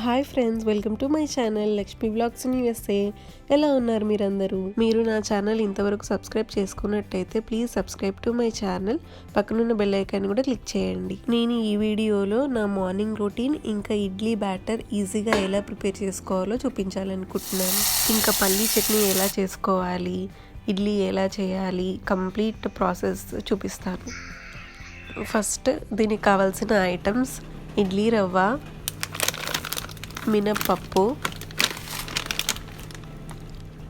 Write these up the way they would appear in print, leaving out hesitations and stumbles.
Hi friends, welcome to my channel Lakshmi blogs in USA. ఎలా ఉన్నారు మీరందరూ? మీరు నా ఛానల్ ఇంతవరకు సబ్స్క్రైబ్ చేసుకున్నట్టయితే please subscribe to my channel. పక్కనున్న బెల్ ఐకాన్ కూడా క్లిక్ చేయండి. నేను ఈ వీడియోలో నా మార్నింగ్ రొటీన్ ఇంకా ఇడ్లీ బ్యాటర్ ఈజీగా ఎలా ప్రిపేర్ చేసుకోవాలో చూపించాలనుకుంటున్నాను. ఇంకా పల్లీ చట్నీ ఎలా చేసుకోవాలి, ఇడ్లీ ఎలా చేయాలి, కంప్లీట్ ప్రాసెస్ చూపిస్తాను. ఫస్ట్ దీనికి కావాల్సిన ఐటమ్స్: ఇడ్లీ రవ్వ, మినప్పప్పు.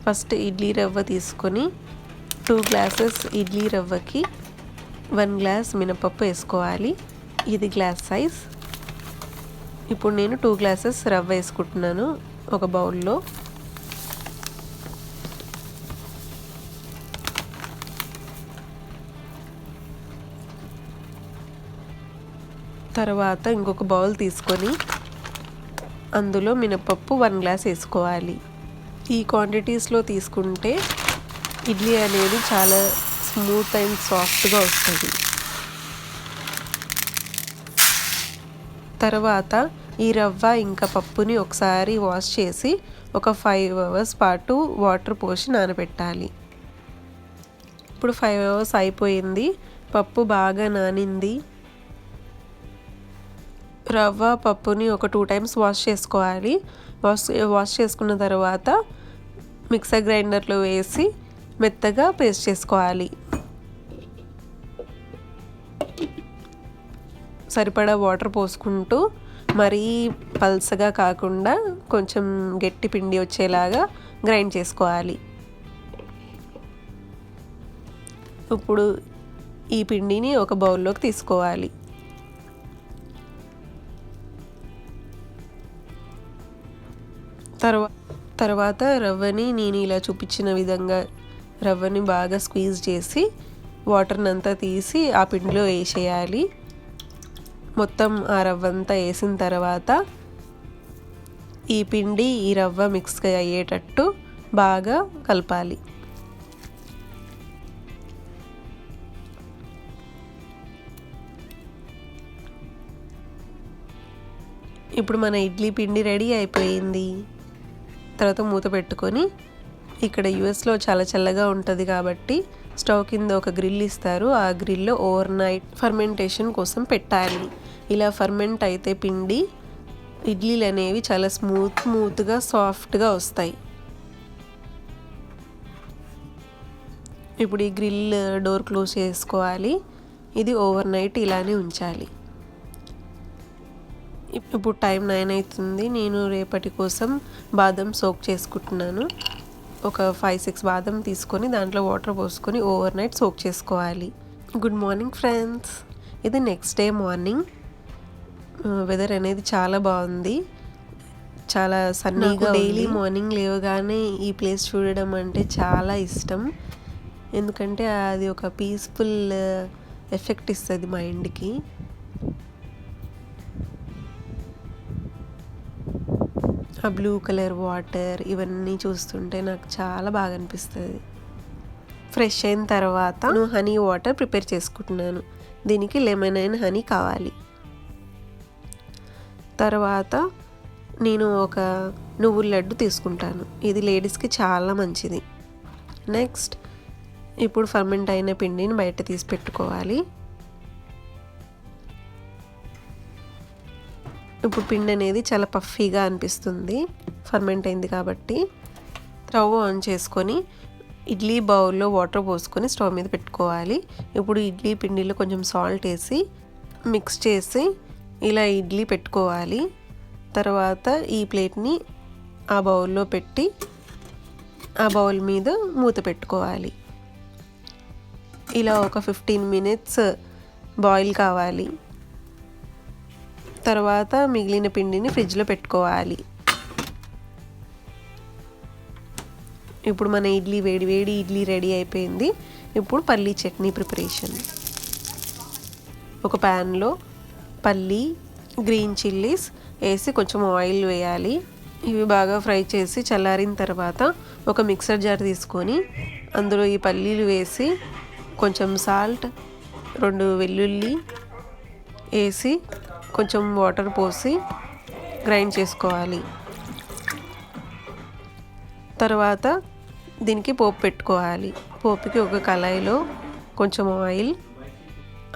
ఫస్ట్ ఇడ్లీ రవ్వ తీసుకొని 2 గ్లాసెస్ ఇడ్లీ రవ్వకి 1 గ్లాస్ మినప్పప్పు వేసుకోవాలి. ఇది గ్లాస్ సైజ్. ఇప్పుడు నేను 2 గ్లాసెస్ రవ్వ వేసుకుంటున్నాను ఒక బౌల్లో. తర్వాత ఇంకొక బౌల్ తీసుకొని అందులో మినపప్పు 1 గ్లాస్ వేసుకోవాలి. ఈ క్వాంటిటీస్లో తీసుకుంటే ఇడ్లీ అనేది చాలా స్మూత్ అండ్ సాఫ్ట్గా వస్తుంది. తర్వాత ఈ రవ్వ ఇంకా పప్పుని ఒకసారి వాష్ చేసి ఒక 5 అవర్స్ పాటు వాటర్ పోసి నానబెట్టాలి. ఇప్పుడు 5 అవర్స్ అయిపోయింది. పప్పు బాగా నానింది. రవ్వ పప్పుని ఒక 2 టైమ్స్ వాష్ చేసుకోవాలి. వాష్ చేసుకున్న తర్వాత మిక్సర్ గ్రైండర్లో వేసి మెత్తగా పేస్ట్ చేసుకోవాలి. సరిపడా వాటర్ పోసుకుంటూ మరీ పల్సగా కాకుండా కొంచెం గట్టి పిండి వచ్చేలాగా గ్రైండ్ చేసుకోవాలి. ఇప్పుడు ఈ పిండిని ఒక బౌల్లోకి తీసుకోవాలి. తర్వాత రవ్వని నేను ఇలా చూపించిన విధంగా రవ్వని బాగా స్క్వీజ్ చేసి వాటర్ని అంతా తీసి ఆ పిండిలో వేసేయాలి. మొత్తం ఆ రవ్వ అంతా వేసిన తర్వాత ఈ పిండి ఈ రవ్వ మిక్స్ అయ్యేటట్టు బాగా కలపాలి. ఇప్పుడు మన ఇడ్లీ పిండి రెడీ అయిపోయింది. తర్వాత మూత పెట్టుకొని, ఇక్కడ యూఎస్లో చాలా చల్లగా ఉంటుంది కాబట్టి స్టవ్ కింద ఒక గ్రిల్ ఇస్తారు. ఆ గ్రిల్లో ఓవర్ నైట్ ఫర్మెంటేషన్ కోసం పెట్టాలి. ఇలా ఫర్మెంట్ అయితే పిండి ఇడ్లీలు అనేవి చాలా స్మూత్గా సాఫ్ట్గా వస్తాయి. ఇప్పుడు ఈ గ్రిల్ డోర్ క్లోజ్ చేసుకోవాలి. ఇది ఓవర్ నైట్ ఇలానే ఉంచాలి. ఇప్పుడు టైం 9 అవుతుంది. నేను రేపటి కోసం బాదం సోక్ చేసుకుంటున్నాను. ఒక 5-6 బాదం తీసుకొని దాంట్లో వాటర్ పోసుకొని ఓవర్ నైట్ సోక్ చేసుకోవాలి. Good morning friends. ఇది నెక్స్ట్ డే మార్నింగ్. వెదర్ అనేది చాలా బాగుంది, చాలా సన్నీగా. డైలీ మార్నింగ్ లేవగానే ఈ ప్లేస్ చూడడం అంటే చాలా ఇష్టం. ఎందుకంటే అది ఒక పీస్ఫుల్ ఎఫెక్ట్ ఇస్తుంది మైండ్కి. ఆ బ్లూ కలర్ వాటర్ ఇవన్నీ చూస్తుంటే నాకు చాలా బాగా అనిపిస్తుంది. ఫ్రెష్ అయిన తర్వాత నేను హనీ వాటర్ ప్రిపేర్ చేసుకుంటున్నాను. దీనికి లెమన్ అండ్ హనీ కావాలి. తర్వాత నేను ఒక నువ్వుల లడ్డు తీసుకుంటాను. ఇది లేడీస్కి చాలా మంచిది. నెక్స్ట్ ఇప్పుడు ఫర్మెంట్ అయిన పిండిని బయట తీసి పెట్టుకోవాలి. ఇప్పుడు పిండి అనేది చాలా పఫీగా అనిపిస్తుంది, ఫర్మెంట్ అయింది కాబట్టి. స్టవ్ ఆన్ చేసుకొని ఇడ్లీ బౌల్లో వాటర్ పోసుకొని స్టవ్ మీద పెట్టుకోవాలి. ఇప్పుడు ఇడ్లీ పిండిలో కొంచెం సాల్ట్ వేసి మిక్స్ చేసి ఇలా ఇడ్లీ పెట్టుకోవాలి. తర్వాత ఈ ప్లేట్ని ఆ బౌల్లో పెట్టి ఆ బౌల్ మీద మూత పెట్టుకోవాలి. ఇలా ఒక 15 minutes బాయిల్ కావాలి. తర్వాత మిగిలిన పిండిని ఫ్రిడ్జ్లో పెట్టుకోవాలి. ఇప్పుడు మన వేడి ఇడ్లీ రెడీ అయిపోయింది. ఇప్పుడు పల్లీ చట్నీ ప్రిపరేషన్. ఒక ప్యాన్లో పల్లీ, గ్రీన్ చిల్లీస్ వేసి కొంచెం ఆయిల్ వేయాలి. ఇవి బాగా ఫ్రై చేసి చల్లారిన తర్వాత ఒక మిక్సర్ జార్ తీసుకొని అందులో ఈ పల్లీలు వేసి కొంచెం సాల్ట్, 2 వెల్లుల్లి వేసి కొంచెం వాటర్ పోసి గ్రైండ్ చేసుకోవాలి. తర్వాత దీనికి పోపు పెట్టుకోవాలి. పోపుకి ఒక కళాయిలో కొంచెం ఆయిల్,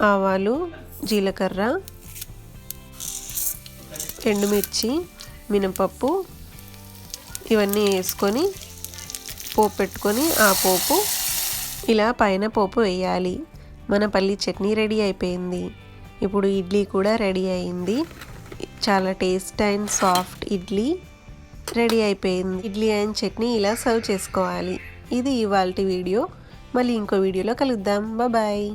ఆవాలు, జీలకర్ర, ఎండుమిర్చి, మినపప్పు ఇవన్నీ వేసుకొని పోపు పెట్టుకొని ఆ పోపు ఇలా పైన పోపు వేయాలి. మన పల్లి చట్నీ రెడీ అయిపోయింది. ఇప్పుడు ఇడ్లీ కూడా రెడీ అయింది. చాలా taste and soft idli ready అయిపోయింది. ఇడ్లీ అండ్ చట్నీ ఇలా సర్వ్ చేసుకోవాలి. ఇది ఇవాల్టి వీడియో. మళ్ళీ ఇంకో వీడియోలో కలుద్దాం. బాయ్.